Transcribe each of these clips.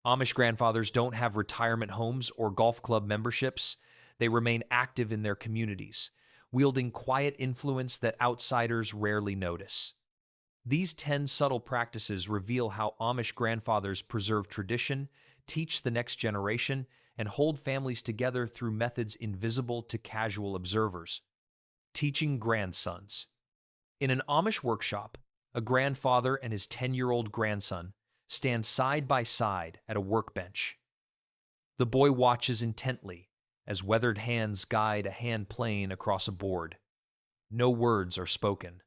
Amish grandfathers don't have retirement homes or golf club memberships. They remain active in their communities, wielding quiet influence that outsiders rarely notice. These 10 subtle practices reveal how Amish grandfathers preserve tradition, teach the next generation, and hold families together through methods invisible to casual observers. Teaching grandsons. In an Amish workshop, a grandfather and his 10-year-old grandson stand side by side at a workbench. The boy watches intently as weathered hands guide a hand plane across a board. No words are spoken.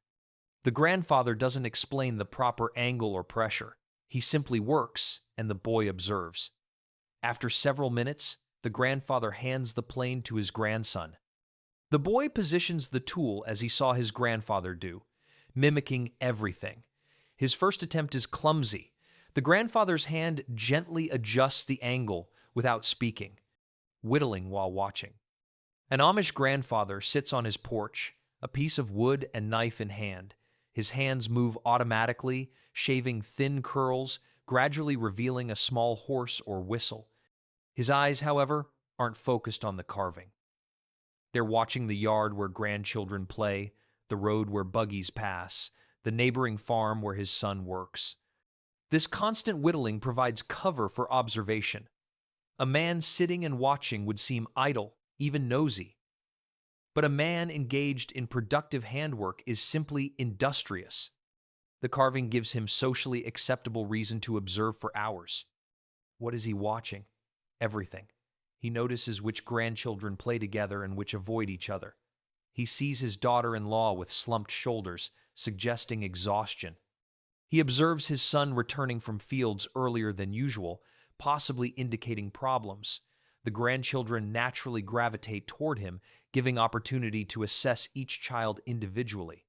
The grandfather doesn't explain the proper angle or pressure. He simply works, and the boy observes. After several minutes, the grandfather hands the plane to his grandson. The boy positions the tool as he saw his grandfather do, mimicking everything. His first attempt is clumsy. The grandfather's hand gently adjusts the angle without speaking, whittling while watching. An Amish grandfather sits on his porch, a piece of wood and knife in hand. His hands move automatically, shaving thin curls, gradually revealing a small horse or whistle. His eyes, however, aren't focused on the carving. They're watching the yard where grandchildren play, the road where buggies pass, the neighboring farm where his son works. This constant whittling provides cover for observation. A man sitting and watching would seem idle, even nosy. But a man engaged in productive handwork is simply industrious. The carving gives him socially acceptable reason to observe for hours. What is he watching? Everything. He notices which grandchildren play together and which avoid each other. He sees his daughter-in-law with slumped shoulders, suggesting exhaustion. He observes his son returning from fields earlier than usual, possibly indicating problems. The grandchildren naturally gravitate toward him, giving opportunity to assess each child individually.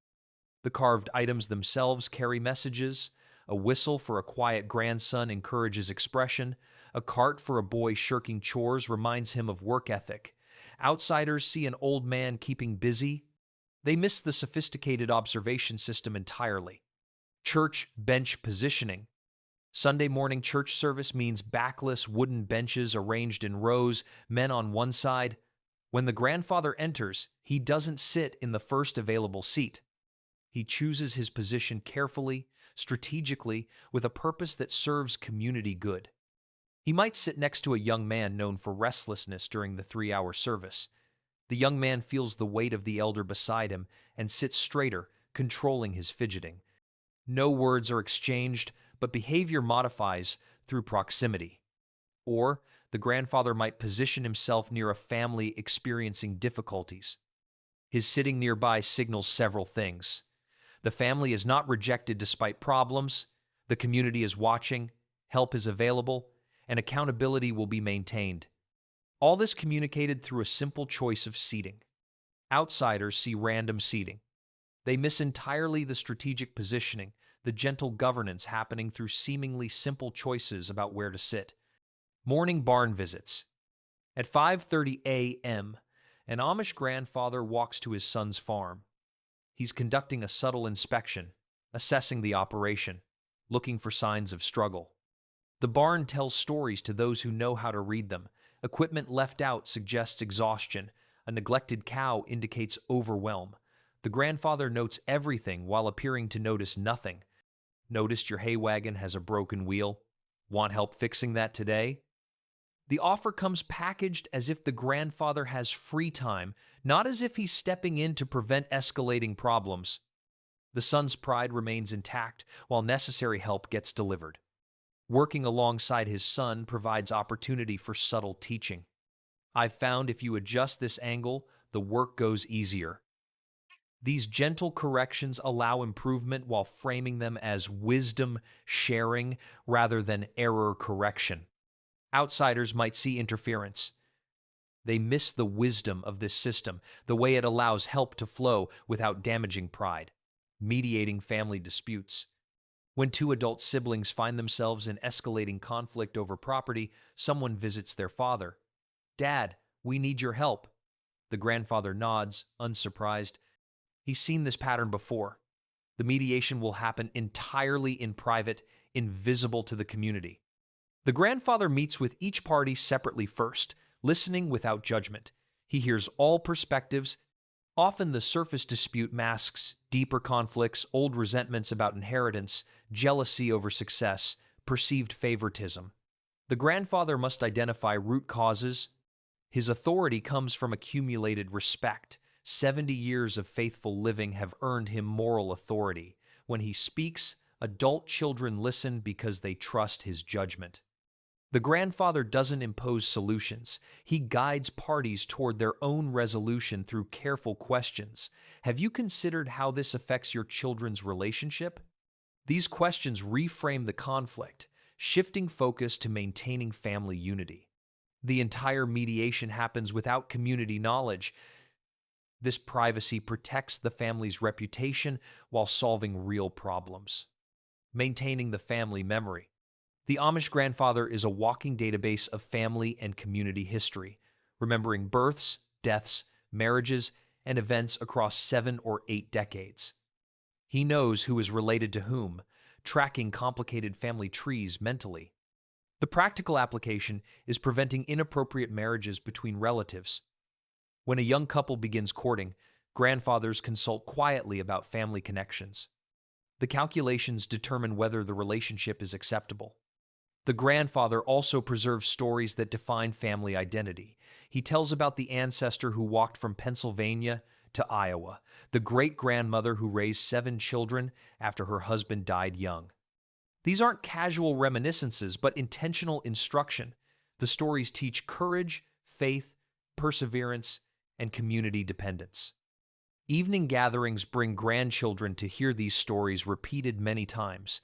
The carved items themselves carry messages. A whistle for a quiet grandson encourages expression. A cart for a boy shirking chores reminds him of work ethic. Outsiders see an old man keeping busy. They miss the sophisticated observation system entirely. Church bench positioning. Sunday morning church service means backless wooden benches arranged in rows, men on one side. When the grandfather enters, he doesn't sit in the first available seat. He chooses his position carefully, strategically, with a purpose that serves community good. He might sit next to a young man known for restlessness during the 3-hour service. The young man feels the weight of the elder beside him and sits straighter, controlling his fidgeting. No words are exchanged, but behavior modifies through proximity. Or the grandfather might position himself near a family experiencing difficulties. His sitting nearby signals several things. The family is not rejected despite problems, the community is watching, help is available, and accountability will be maintained. All this communicated through a simple choice of seating. Outsiders see random seating. They miss entirely the strategic positioning, the gentle governance happening through seemingly simple choices about where to sit. Morning barn visits. At 5:30 a.m., an Amish grandfather walks to his son's farm. He's conducting a subtle inspection, assessing the operation, looking for signs of struggle. The barn tells stories to those who know how to read them. Equipment left out suggests exhaustion. A neglected cow indicates overwhelm. The grandfather notes everything while appearing to notice nothing. Noticed your hay wagon has a broken wheel? Want help fixing that today? The offer comes packaged as if the grandfather has free time, not as if he's stepping in to prevent escalating problems. The son's pride remains intact while necessary help gets delivered. Working alongside his son provides opportunity for subtle teaching. I've found if you adjust this angle, the work goes easier. These gentle corrections allow improvement while framing them as wisdom sharing rather than error correction. Outsiders might see interference. They miss the wisdom of this system, the way it allows help to flow without damaging pride. Mediating family disputes. When two adult siblings find themselves in escalating conflict over property, someone visits their father. "Dad, we need your help." The grandfather nods, unsurprised. He's seen this pattern before. The mediation will happen entirely in private, invisible to the community. The grandfather meets with each party separately first, listening without judgment. He hears all perspectives. Often the surface dispute masks deeper conflicts, old resentments about inheritance, jealousy over success, perceived favoritism. The grandfather must identify root causes. His authority comes from accumulated respect. 70 years of faithful living have earned him moral authority. When he speaks, adult children listen because they trust his judgment. The grandfather doesn't impose solutions. He guides parties toward their own resolution through careful questions. Have you considered how this affects your children's relationship? These questions reframe the conflict, shifting focus to maintaining family unity. The entire mediation happens without community knowledge. This privacy protects the family's reputation while solving real problems. Maintaining the family memory. The Amish grandfather is a walking database of family and community history, remembering births, deaths, marriages, and events across 7 or 8 decades. He knows who is related to whom, tracking complicated family trees mentally. The practical application is preventing inappropriate marriages between relatives. When a young couple begins courting, grandfathers consult quietly about family connections. The calculations determine whether the relationship is acceptable. The grandfather also preserves stories that define family identity. He tells about the ancestor who walked from Pennsylvania to Iowa, the great-grandmother who raised 7 children after her husband died young. These aren't casual reminiscences, but intentional instruction. The stories teach courage, faith, perseverance, and community dependence. Evening gatherings bring grandchildren to hear these stories repeated many times.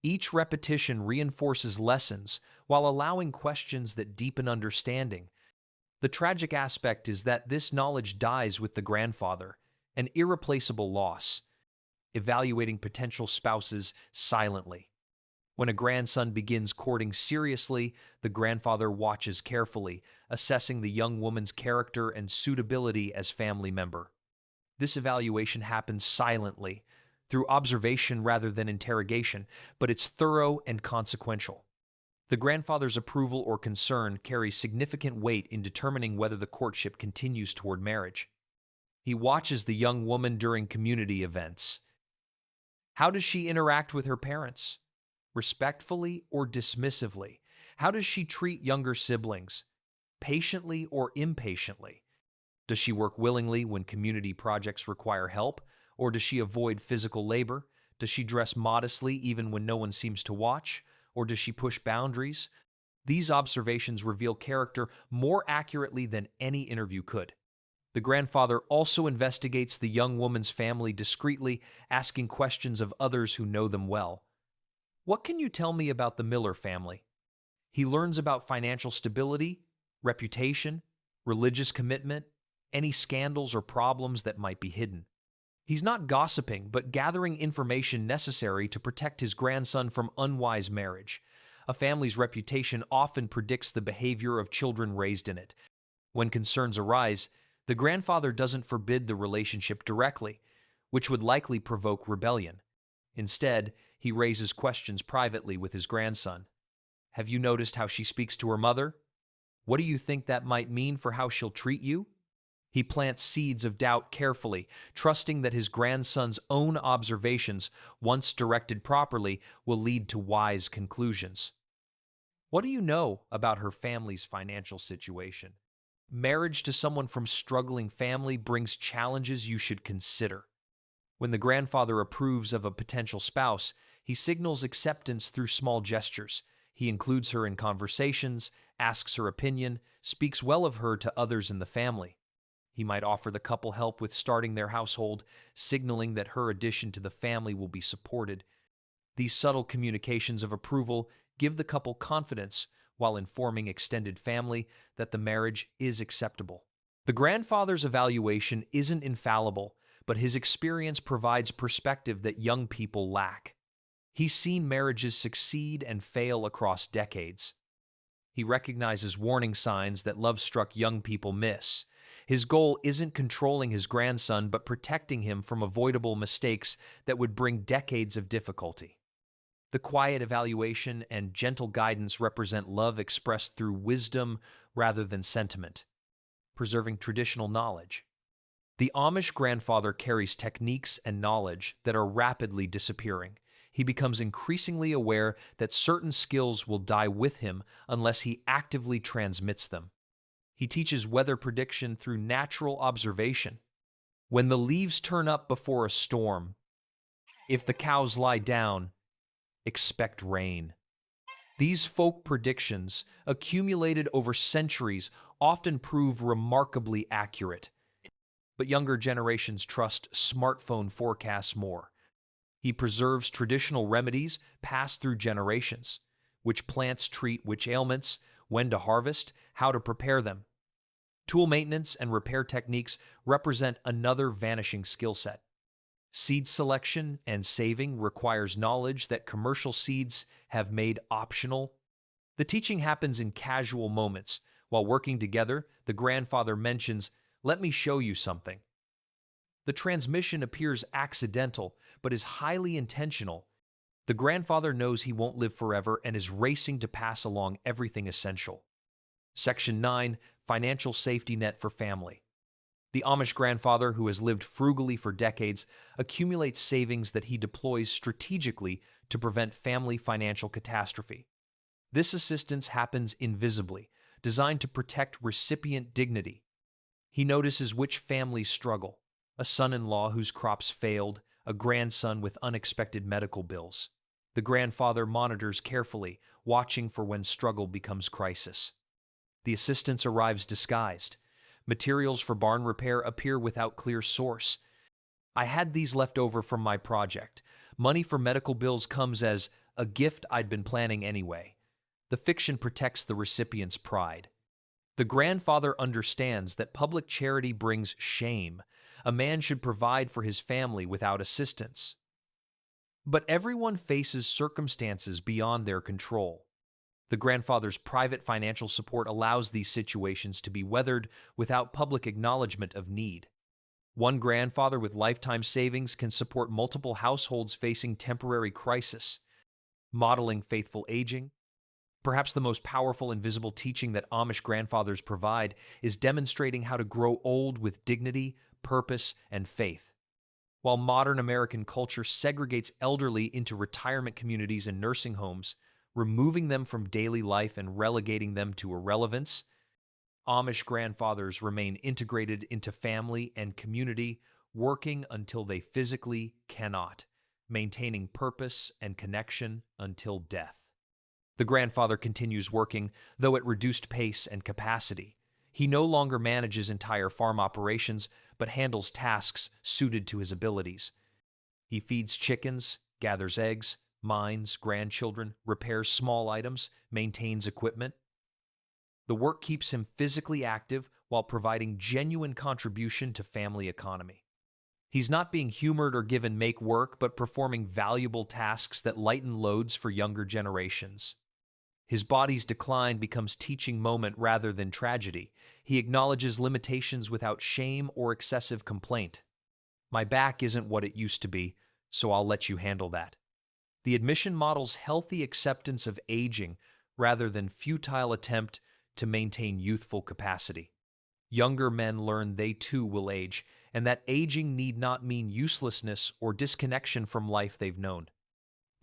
Each repetition reinforces lessons while allowing questions that deepen understanding. The tragic aspect is that this knowledge dies with the grandfather, an irreplaceable loss, evaluating potential spouses silently. When a grandson begins courting seriously, the grandfather watches carefully, assessing the young woman's character and suitability as family member. This evaluation happens silently, through observation rather than interrogation, but it's thorough and consequential. The grandfather's approval or concern carries significant weight in determining whether the courtship continues toward marriage. He watches the young woman during community events. How does she interact with her parents? Respectfully or dismissively? How does she treat younger siblings? Patiently or impatiently? Does she work willingly when community projects require help? Or does she avoid physical labor? Does she dress modestly even when no one seems to watch? Or does she push boundaries? These observations reveal character more accurately than any interview could. The grandfather also investigates the young woman's family discreetly, asking questions of others who know them well. What can you tell me about the Miller family? He learns about financial stability, reputation, religious commitment, any scandals or problems that might be hidden. He's not gossiping, but gathering information necessary to protect his grandson from unwise marriage. A family's reputation often predicts the behavior of children raised in it. When concerns arise, the grandfather doesn't forbid the relationship directly, which would likely provoke rebellion. Instead, he raises questions privately with his grandson. Have you noticed how she speaks to her mother? What do you think that might mean for how she'll treat you? He plants seeds of doubt carefully, trusting that his grandson's own observations, once directed properly, will lead to wise conclusions. What do you know about her family's financial situation? Marriage to someone from struggling family brings challenges you should consider. When the grandfather approves of a potential spouse, he signals acceptance through small gestures. He includes her in conversations, asks her opinion, speaks well of her to others in the family. He might offer the couple help with starting their household, signaling that her addition to the family will be supported. These subtle communications of approval give the couple confidence while informing extended family that the marriage is acceptable. The grandfather's evaluation isn't infallible, but his experience provides perspective that young people lack. He's seen marriages succeed and fail across decades. He recognizes warning signs that love-struck young people miss. His goal isn't controlling his grandson, but protecting him from avoidable mistakes that would bring decades of difficulty. The quiet evaluation and gentle guidance represent love expressed through wisdom rather than sentiment, preserving traditional knowledge. The Amish grandfather carries techniques and knowledge that are rapidly disappearing. He becomes increasingly aware that certain skills will die with him unless he actively transmits them. He teaches weather prediction through natural observation. When the leaves turn up before a storm, if the cows lie down, expect rain. These folk predictions, accumulated over centuries, often prove remarkably accurate. But younger generations trust smartphone forecasts more. He preserves traditional remedies passed through generations: which plants treat which ailments, when to harvest, how to prepare them. Tool maintenance and repair techniques represent another vanishing skill set. Seed selection and saving requires knowledge that commercial seeds have made optional. The teaching happens in casual moments. While working together, the grandfather mentions, "Let me show you something." The transmission appears accidental, but is highly intentional. The grandfather knows he won't live forever and is racing to pass along everything essential. Section 9, Financial Safety Net for Family. The Amish grandfather, who has lived frugally for decades, accumulates savings that he deploys strategically to prevent family financial catastrophe. This assistance happens invisibly, designed to protect recipient dignity. He notices which families struggle: a son-in-law whose crops failed, a grandson with unexpected medical bills. The grandfather monitors carefully, watching for when struggle becomes crisis. The assistance arrives disguised. Materials for barn repair appear without clear source. "I had these left over from my project. Money for medical bills comes as a gift I'd been planning anyway." The fiction protects the recipient's pride. The grandfather understands that public charity brings shame. A man should provide for his family without assistance. But everyone faces circumstances beyond their control. The grandfather's private financial support allows these situations to be weathered without public acknowledgement of need. One grandfather with lifetime savings can support multiple households facing temporary crisis, modeling faithful aging. Perhaps the most powerful invisible teaching that Amish grandfathers provide is demonstrating how to grow old with dignity, purpose, and faith. While modern American culture segregates elderly into retirement communities and nursing homes, removing them from daily life and relegating them to irrelevance, Amish grandfathers remain integrated into family and community, working until they physically cannot, maintaining purpose and connection until death. The grandfather continues working, though at reduced pace and capacity. He no longer manages entire farm operations, but handles tasks suited to his abilities. He feeds chickens, gathers eggs, mines grandchildren, repairs small items, maintains equipment. The work keeps him physically active while providing genuine contribution to family economy. He's not being humored or given make work, but performing valuable tasks that lighten loads for younger generations. His body's decline becomes teaching moment rather than tragedy. He acknowledges limitations without shame or excessive complaint. "My back isn't what it used to be, so I'll let you handle that." The admission models healthy acceptance of aging rather than futile attempt to maintain youthful capacity. Younger men learn they too will age, and that aging need not mean uselessness or disconnection from life they've known.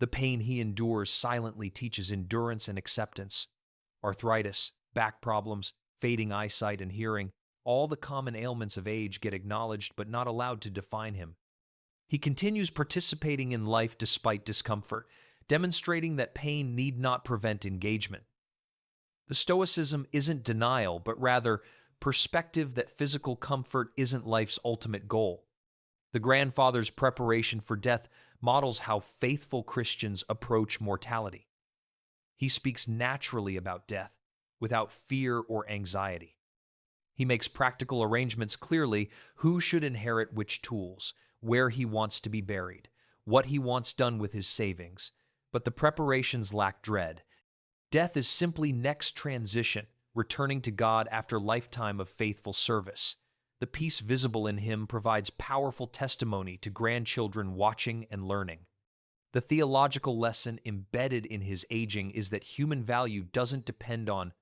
The pain he endures silently teaches endurance and acceptance. Arthritis, back problems, fading eyesight and hearing, all the common ailments of age get acknowledged but not allowed to define him. He continues participating in life despite discomfort, demonstrating that pain need not prevent engagement. The Stoicism isn't denial, but rather perspective that physical comfort isn't life's ultimate goal. The grandfather's preparation for death models how faithful Christians approach mortality. He speaks naturally about death, without fear or anxiety. He makes practical arrangements clearly: who should inherit which tools, where he wants to be buried, what he wants done with his savings. But the preparations lack dread. Death is simply next transition, returning to God after lifetime of faithful service. The peace visible in him provides powerful testimony to grandchildren watching and learning. The theological lesson embedded in his aging is that human value doesn't depend on